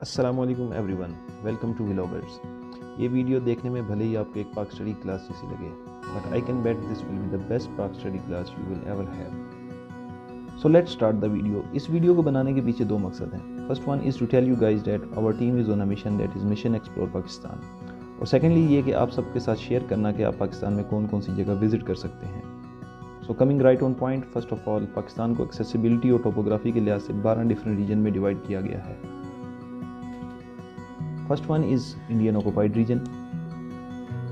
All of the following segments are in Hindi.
अस्सलामुअलैकुम एवरीवन, वेलकम टू व्लॉगर्स। ये वीडियो देखने में भले ही आपको एक पाक स्टडी क्लास जैसी लगे, but I can bet this will be the best Pak study class you will ever have. So let's start the video. इस वीडियो को बनाने के पीछे दो मकसद हैं। First one is to tell you guys that our team is on a mission, that is mission explore Pakistan. और सेकेंडली ये कि आप सबके साथ शेयर करना कि आप पाकिस्तान में कौन कौन सी जगह विजिट कर सकते हैं। So coming right on point, first of all Pakistan को एक्सेसिबिलिटी और टोपोग्राफी के लिहाज से 12 डिफरेंट रीजन में डिवाइड किया गया है। First one is Indian occupied region,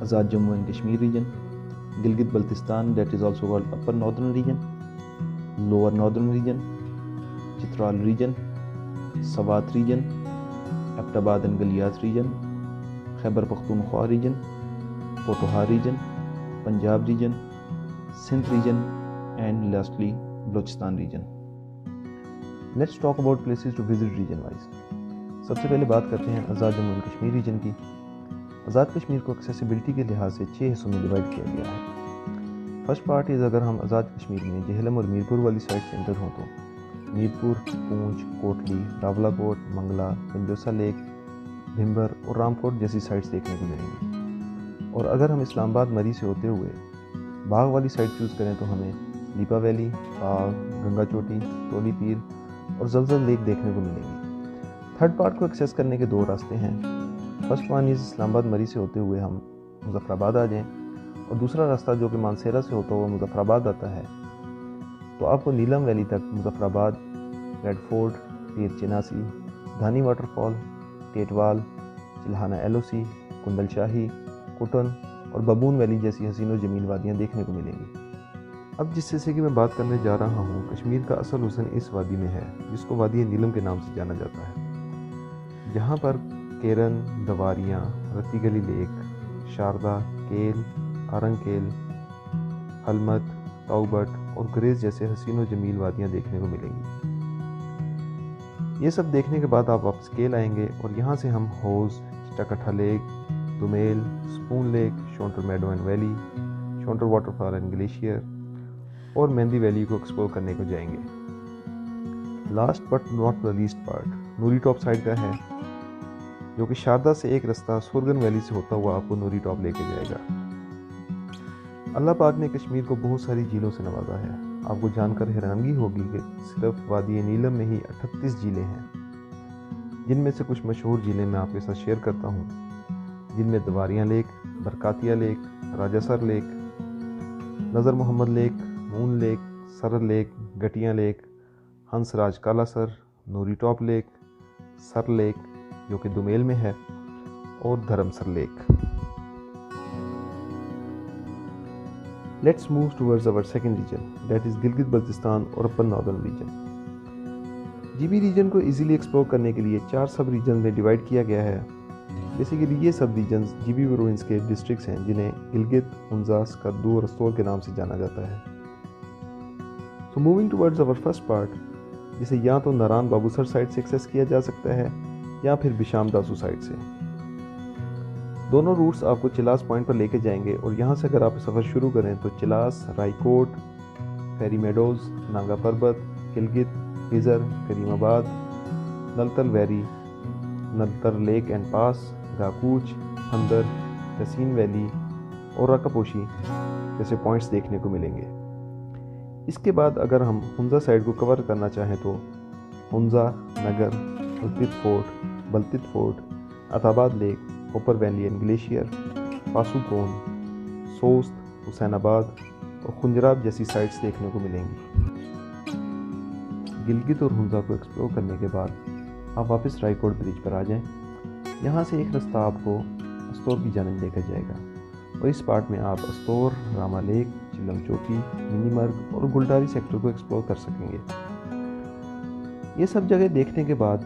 Azad Jammu and Kashmir region, Gilgit Baltistan, that is also called Upper Northern region, Lower Northern region, Chitral region, Swat region, Abbottabad and Galiat region, Khyber Pakhtunkhwa region, Pothohar region, Punjab region, Sindh region, and lastly Balochistan region. Let's talk about places to visit region wise. सबसे पहले बात करते हैं आज़ाद जम्मू एंड कश्मीर रीजन की। आज़ाद कश्मीर को एक्सेसिबिलिटी के लिहाज से 6 हिस्सों में डिवाइड किया गया है। फर्स्ट पार्ट इज़, अगर हम आज़ाद कश्मीर में जहलम और मीरपुर वाली साइड से एंटर हों तो मीरपुर, पूंछ, कोटली, रावलाकोट, मंगला, पंजोसा लेक, भिम्बर और रामकोट जैसी साइट्स देखने को मिलेंगी। और अगर हम इस्लामाबाद मरी से होते हुए बाग वाली साइड चूज़ करें तो हमें लीपा वैली, बाग, गंगा चोटी, टोली पीर और जलजल लेक देखने को मिलेंगी। थर्ड पार्ट को एक्सेस करने के दो रास्ते हैं। फर्स्ट वन इज़ इस्लामाबाद मरी से होते हुए हम मुजफ्फराबाद आ जाएं, और दूसरा रास्ता जो कि मानसेरा से होता हुआ मुजफ्फराबाद आता है, तो आपको नीलम वैली तक मुजफ्फराबाद, रेड फोर्ट, पीर चिनासी, धानी वाटरफॉल, टेटवाल, चिल्हाना LOC, कुंडल शाही, कुटन और बबून वैली जैसी हसीन और जमील वादियाँ देखने को मिलेंगी। अब जिस हिस्से की मैं बात करने जा रहा हूँ, कश्मीर का असल हुस्न इस वादी में है जिसको वादी नीलम के नाम से जाना जाता है। यहाँ पर केरन, दवारियाँ, रत्ती गली लेक, शारदा, केल, आरंगकेल, हलमत, ताउबट और ग्रेज जैसे हसीन और जमील वादियाँ देखने को मिलेंगी। ये सब देखने के बाद आप वापस केल आएंगे और यहाँ से हम होज, Chittakatha lake, Dumel, spoon lake, Shounter meadow and valley, Shounter waterfall and glacier और मेहंदी वैली को एक्सप्लोर करने को जाएंगे। Last but not the least part Noori top side का है, जो कि शारदा से एक रास्ता सुरगन वैली से होता हुआ आपको नूरी टॉप लेके जाएगा। अल्लाह पाक ने कश्मीर को बहुत सारी झीलों से नवाजा है। आपको जानकर हैरानगी होगी कि सिर्फ वादी नीलम में ही 38 झीलें हैं, जिनमें से कुछ मशहूर झीलें मैं आपके साथ शेयर करता हूँ, जिनमें Dwarian lake, Barkatia lake, Rajasar lake, Nazar Mohammad lake, moon lake, Sarar lake, Gatia lake, Hansraj Kalasar, Noori top lake, Sar lake जो कि दुमेल में है, और Dharamsar lake. Let's move towards our second region, that is Gilgit Baltistan और upper northern region. GB region को इजीली एक्सप्लोर करने के लिए 4 सब रीजन में डिवाइड किया गया है। बेसिकली ये सब रीजन GB प्रोविंस के डिस्ट्रिक्ट्स हैं, जिन्हें गिलगित, हुंजा, स्कर्दू और अस्तोर के नाम से जाना जाता है। So moving towards our first part, जिसे या तो नारान बाबूसर साइड से एक्सेस किया जा सकता है या फिर बिशाम दासू साइड से। दोनों रूट्स आपको चिलास पॉइंट पर लेके जाएंगे और यहाँ से अगर आप सफ़र शुरू करें तो चिलास, रायकोट, फेरी मेडोज, नांगा पर्वत, गिलगित, हिजर, Karimabad, Naltar valley, Naltar lake and pass, Gakuch, Handar, Haseen valley और रकापोशी जैसे पॉइंट्स देखने को मिलेंगे। इसके बाद अगर हम हुंजा साइड को कवर करना चाहें तो हुंजा, नगर, बल्तित फोर्ट, अताबाद लेक, ऊपर वैली एंड ग्लेशियर, पासूकोन, सोस्त, हुसैनाबाद और खुंजराब जैसी साइट्स देखने को मिलेंगी। गिलगित और हुंजा को एक्सप्लोर करने के बाद आप वापस रायकोट ब्रिज पर आ जाएं। यहाँ से एक रास्ता आपको अस्तोर की जानिब लेकर जाएगा और इस पार्ट में आप अस्तोर, रामा लेक, चिलम चौकी, मिनीमर्ग और गुलडारी सेक्टर को एक्सप्लोर कर सकेंगे। ये सब जगह देखने के बाद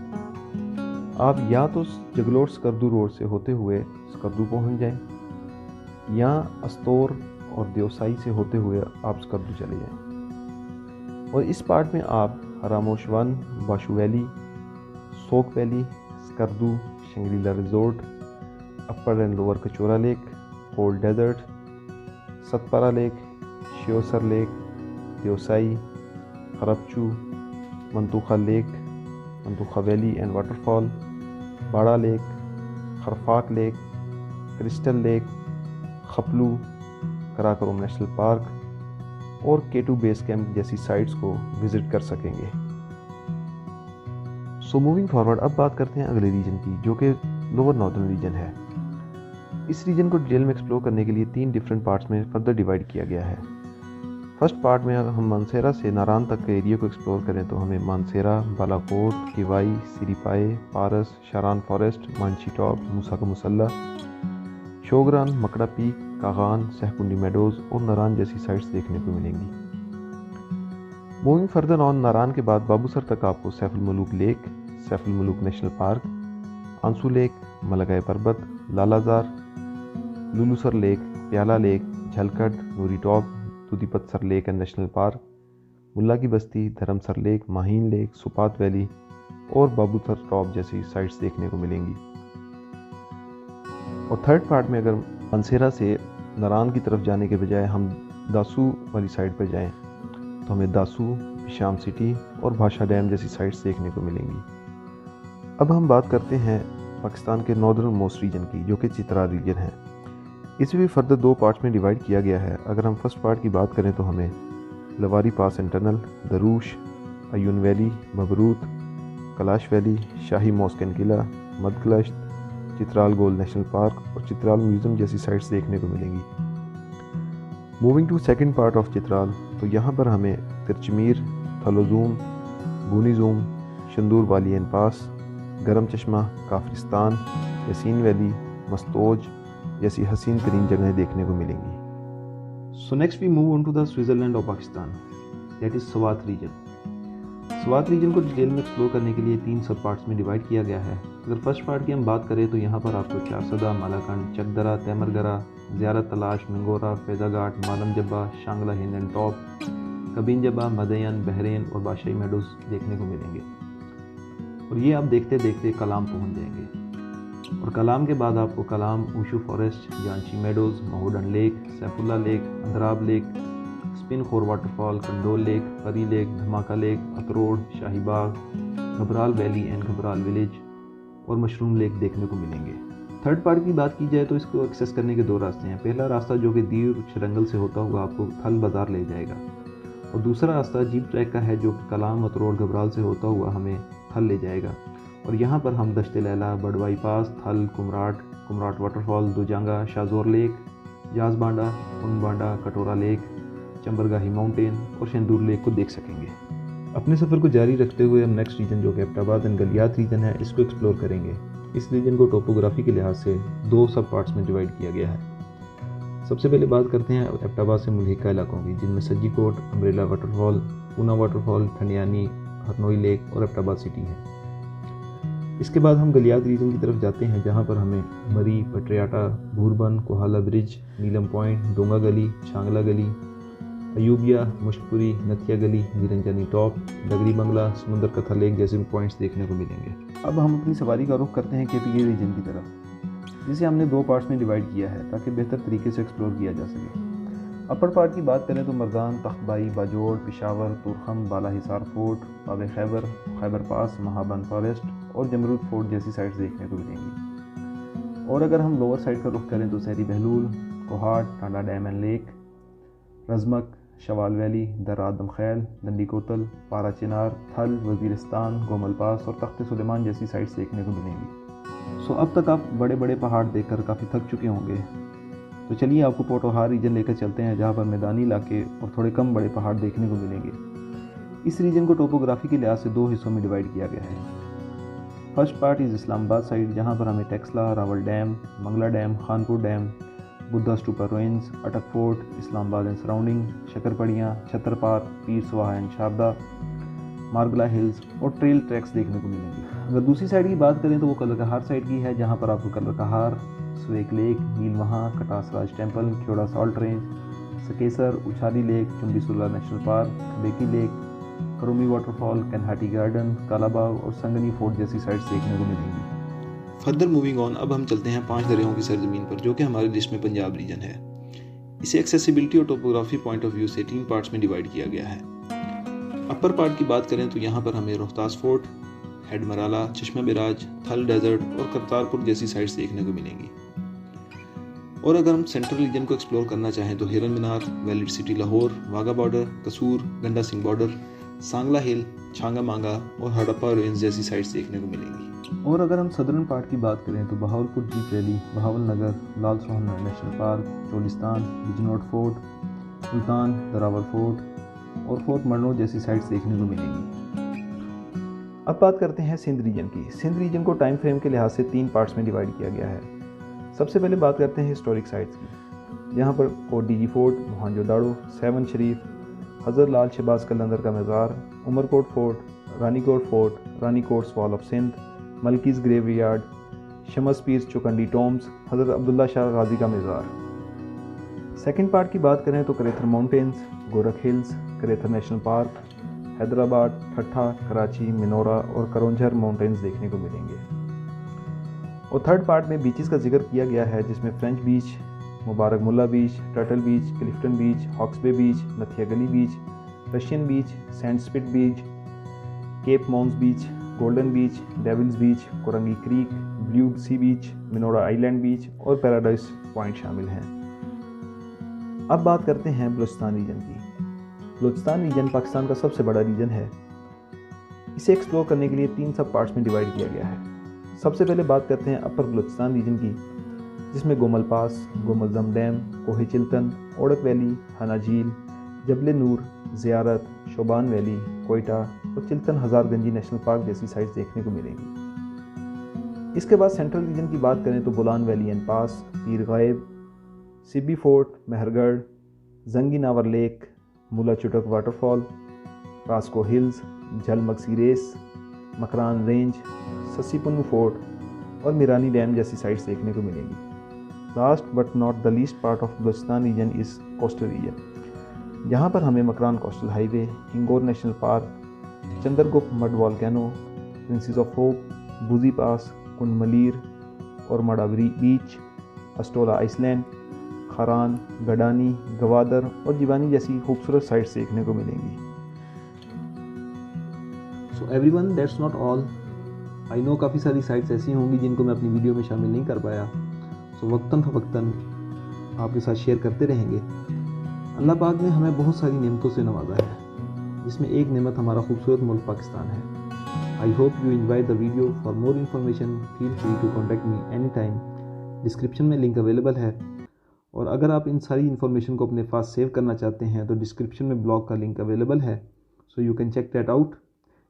आप या तो जगलोट स्कर्दू रोड से होते हुए स्कर्दू पहुंच जाएं, या अस्तोर और देवसाई से होते हुए आप स्कर्दू चले जाएं। और इस पार्ट में आप रामोश वन, Basho valley, Soq valley, Skardu, Shangrila resort, upper and lower Kachura lake, cold desert, Satpara lake, Sheosar lake, Deosai, Kharbachu, Manthoka lake, Manthoka valley and waterfall, Bara lake, Kharfaq lake, crystal lake, Khaplu, Karakoram national park और K2 बेस कैंप जैसी साइट्स को विज़िट कर सकेंगे। सो मूविंग फॉरवर्ड, अब बात करते हैं अगले रीजन की, जो कि लोअर नॉर्दर्न रीजन है। इस रीजन को डिटेल में एक्सप्लोर करने के लिए 3 डिफरेंट पार्ट्स में फर्दर डिवाइड किया गया है। फर्स्ट पार्ट में अगर हम मानसेरा से नारान तक के एरिया को एक्सप्लोर करें तो हमें मानसेरा, बालाकोट, किवाई, सिरीपाए, पारस, शारान फॉरेस्ट, मानशी टॉप, मूसा का मुसल्ला, शोगरान, मकड़ा पीक, कागान, सहकुंडी मेडोज और नारान जैसी साइट्स देखने को मिलेंगी। मूविंग फर्दर ऑन, नारान के बाद बाबूसर तक आपको Saiful Malook lake, Saiful Malook national park, Ansoo lake, Malika Parbat, Lalazar, Lulusar lake, Pyala lake, Jhalkad, Noori top, Dudipatsar lake and national park, मुल्ला की बस्ती, Dharamsar lake, Maheen lake, Supat valley और बाबूसर टॉप जैसी साइट्स देखने को मिलेंगी। और थर्ड पार्ट में अगर मानसेरा से नारान की तरफ जाने के बजाय हम दासू वाली साइड पर जाएं तो हमें दासू, बिशाम सिटी और भाषा डैम जैसी साइट्स देखने को मिलेंगी। अब हम बात करते हैं पाकिस्तान के नॉर्दर्न मोस्ट रीजन की, जो कि चित्राल रीजन है। इसे भी फर्दर 2 पार्ट्स में डिवाइड किया गया है। अगर हम फर्स्ट पार्ट की बात करें तो हमें Lowari pass and tunnel, Drosh, Ayun valley, मबरूत, कलाश वैली, शाही मॉस्क एंड किला, मदकलश्त, चित्राल गोल्ड नेशनल पार्क और चित्राल म्यूज़ियम जैसी साइट्स देखने को मिलेंगी। Moving to second part of Chitral, तो यहाँ पर हमें तिरचमीर, थलोजूम, बूनीजूम, शंदूर वाली एंड पास, गरम चश्मा, काफरिस्तान, यासीन वैली, मस्तोज जैसी हसीन तरीन जगहें देखने को मिलेंगी। So next we move on to the Switzerland of Pakistan, that is Swat region. Swat region को डिटेल में एक्सप्लोर करने के लिए 3 सब पार्ट्स में डिवाइड किया गया है। अगर फर्स्ट पार्ट की हम बात करें तो यहाँ पर आपको चारसदा, मालाकंड, चकदरा, तैमरगरा, ज़ियारत तलाश, मिंगोरा, फैज़ाघाट, मालम जब्बा, शांगला हिंद एंड टॉप, कबीन जब्बा, मदयन, बहरेन और बादशाही मेडोज देखने को मिलेंगे। और ये आप देखते देखते कलाम पहुँच जाएंगे। और कलाम के बाद आपको Kalam, Ushu forest, Janshi meadows, Mahodand lake, Saifullah lake, Andrab lake, Spin Khwar waterfall, Kandol lake, Pari lake, Dhamaka lake, Atror, Shahibagh, Ghabral valley and Ghabral village और मशरूम लेक देखने को मिलेंगे। थर्ड पार्ट की बात की जाए तो इसको एक्सेस करने के 2 रास्ते हैं। पहला रास्ता जो कि दीर शरंगल से होता हुआ आपको थल बाज़ार ले जाएगा और दूसरा रास्ता जीप ट्रैक का है जो कि कलाम, अतरोड़, घबराल से होता हुआ हमें थल ले जाएगा। और यहाँ पर हम दश्ते लैला, बड़वाई पास, थल, कुमराट वाटरफॉल, दुजांगा, शाहजोर लेक, जाज बांडा, उन बांडा, कटोरा लेक, चंबरगाही माउंटेन और शेंदूर लेक को देख सकेंगे। अपने सफ़र को जारी रखते हुए हम नेक्स्ट रीजन जो कि एबटाबाद एंड गलियात रीजन है इसको एक्सप्लोर करेंगे। इस रीजन को टोपोग्राफी के लिहाज से 2 सब पार्ट्स में डिवाइड किया गया है। सबसे पहले बात करते हैं एबटाबाद से मुल्हिका इलाकों की, जिनमें Sajikot, umbrella waterfall, Poona waterfall, Thandiani, Harnoi lake और एबटाबाद सिटी है। इसके बाद हम गलियात रीजन की तरफ जाते हैं जहाँ पर हमें मरी, पटरियाटा, भूरबन, कोहाला ब्रिज, नीलम पॉइंट, डोंगा गली, छांगला गली, अयूबिया, मुश्तपुरी, नथिया गली, निरंजनी टॉप, डगरी बंगला, समुंदर कथा लेक जैसे पॉइंट्स देखने को मिलेंगे। अब हम अपनी सवारी का रुख करते हैं KPA रीजन की तरफ, जिसे हमने 2 पार्ट्स में डिवाइड किया है ताकि बेहतर तरीके से एक्सप्लोर किया जा सके। अपर पार्ट की बात करें तो मर्दान, तख्तबाई, बाजोड़, पिशावर, तुरखम, बाला हिसार फोर्ट, बाब खैबर, खैबर पास, महाबन फॉरेस्ट और जमरूद फोर्ट जैसी साइट्स देखने को मिलेंगी। और अगर हम लोअर साइड का रुख करें तो Sehri Behlol, Kohat, Tanda dam and lake, Razmak, Shawal valley, Darra Adam खैल, दंडी कोतल, पारा चिनार, थल, वजीरिस्तान, गोमल पास और तख्त सुलेमान जैसी साइट्स देखने को मिलेंगी। सो अब तक आप बड़े बड़े पहाड़ देखकर काफ़ी थक चुके होंगे, तो चलिए आपको पोटोहार रीजन लेकर चलते हैं जहाँ पर मैदानी इलाके और थोड़े कम बड़े पहाड़ देखने को मिलेंगे। इस रीजन को टोपोग्राफी के लिहाज से 2 हिस्सों में डिवाइड किया गया है। First part is Islamabad side, जहाँ पर हमें Taxila, Rawal dam, Mangla dam, Khanpur dam, Buddha stupa ruins, Attock fort, Islamabad and surrounding, Shakarparian, छतरपार, पीर सुहा एंड शारदा, मारगला हिल्स और ट्रेल ट्रैक्स देखने को मिलेंगे। अगर दूसरी साइड की बात करें तो वो कलरकहार साइड की है, जहाँ पर आपको कलरकहार, स्वेक लेक, नीलमहा, Katas Raj temple, Khewra salt range, Sakesar, Uchhali lake, Chumbi Surla national park, Beki lake, Karoomi waterfall, Kanhatti garden, Kalabagh और संगनी फोर्ट जैसी साइट्स देखने को मिलेंगी। फर्दर मूविंग ऑन, अब हम चलते हैं 5 दरियाओं की सरजमीन पर, जो कि हमारी लिस्ट में पंजाब रीजन है। इसे एक्सेसिबिलिटी और टोपोग्राफी पॉइंट ऑफ व्यू से 3 पार्ट्स में डिवाइड किया गया है। अपर पार्ट की बात करें तो यहाँ पर हमें रोहतास फोर्ट, हेड मराला, चश्मा बिराज, थल डेजर्ट और करतारपुर जैसी साइट्स देखने को मिलेंगी। और अगर हम सेंट्रल रीजन को एक्सप्लोर करना चाहें तो Hiran Minar, walled city Lahore, Wagah border, Kasur, Ganda Singh border, Sangla hill, Changa Manga और हड़प्पा रेंज जैसी साइट्स देखने को मिलेंगी। और अगर हम सदर्न पार्ट की बात करें तो Bahawalpur jeep valley, Bahawal Nagar, Lal Sohan national park, Cholistan, Bijnot fort, Sultan, Derawar fort और फोर्ट मरनो जैसी साइट्स देखने को मिलेंगी। अब बात करते हैं सिंध रीजन की। सिंध रीजन को टाइम फ्रेम के लिहाज से 3 पार्ट्स में डिवाइड किया गया है। सबसे पहले बात करते हैं हिस्टोरिक साइट्स की, जहाँ पर कोटडीजी फोर्ट, मोहनजोदाड़ो, सेवन शरीफ, हज़रत लाल शहबाज कलंदर का मज़ार, Umarkot fort, Ranikot fort, Ranikot's wall of Sindh, Makli's graveyard, Shams Pir Chaukhandi Tom's, हज़रत अब्दुल्ला शाह गाजी का मज़ार। सेकंड पार्ट की बात करें तो Kirthar mountains, Gorakh hills, Kirthar national park, Hyderabad, Thatta, Karachi, minora और करोंझर माउंटेन्स देखने को मिलेंगे। और थर्ड पार्ट में बीचेस का जिक्र किया गया है, जिसमें फ्रेंच बीच, मुबारक मुल्ला बीच, टर्टल बीच, क्लिफ्टन बीच, हॉक्सबे बीच, नथिया गली बीच, रशियन बीच, सैंड स्पिट बीच, केप माउंस बीच, गोल्डन बीच, डेविल्स बीच, कोरंगी क्रीक, ब्लू सी बीच, मिनोरा आइलैंड बीच और पैराडाइज पॉइंट शामिल हैं। अब बात करते हैं बलूचिस्तान रीजन की। बलूचिस्तान रीजन पाकिस्तान का सबसे बड़ा रीजन है। इसे एक्सप्लोर करने के लिए 3 सब पार्ट्स में डिवाइड किया गया है। सबसे पहले बात करते हैं अपर बलूचिस्तान रीजन की, जिसमें गोमल पास, गोमलजम डैम, कोहे चिल्तन, ओड़क वैली, हना झील, जबल नूर, ज़ियारत, शोबान वैली, कोयटा और चिल्तन हज़ारगंजी नेशनल पार्क जैसी साइट्स देखने को मिलेंगी। इसके बाद सेंट्रल रीजन की बात करें तो Bolan valley and pass, Pir Ghaib, Sibi fort, Mehrgarh, Jangi Nawar lake, Moola Chotok waterfall, Rasko hills, Jhal Magsi race, Makran range, Sassi Punnu fort और मिरानी डैम जैसी साइट्स देखने को मिलेंगी। Last but not the least part of Balochistan region is coastal region, जहाँ पर हमें Makran coastal highway, Hingol national park, Chandragup mud volcano, princess of hope, Buzi pass, Kund Malir और मडावरी बीच, अस्टोला आइसलैंड, खारान, गडानी, गवादर और जीवानी जैसी खूबसूरत साइट्स देखने को मिलेंगी। So everyone, that's not all. I know काफ़ी सारी साइट्स ऐसी होंगी जिनको मैं अपनी वीडियो में शामिल नहीं कर पाया, सो वक्तन फ़वक्तन आपके साथ शेयर करते रहेंगे। अल्लाह पाक ने हमें बहुत सारी नेमतों से नवाजा है, जिसमें एक नेमत हमारा खूबसूरत मुल्क पाकिस्तान है। I hope you enjoy the video. For more information feel free to contact me any time. Description में लिंक अवेलेबल है, और अगर आप इन सारी इन्फॉर्मेशन को अपने पास सेव करना चाहते हैं तो डिस्क्रिप्शन में ब्लॉग का लिंक अवेलेबल है, so you can check that out.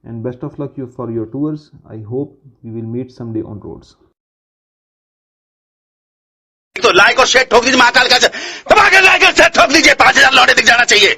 And best of luck for your tours. I hope we will meet someday on roads. तो लाइक और शेयर ठोक दीजिए, महाकाल का दबा के लाइक और शेयर ठोक दीजिए, 5000 लौटे दिख जाना चाहिए।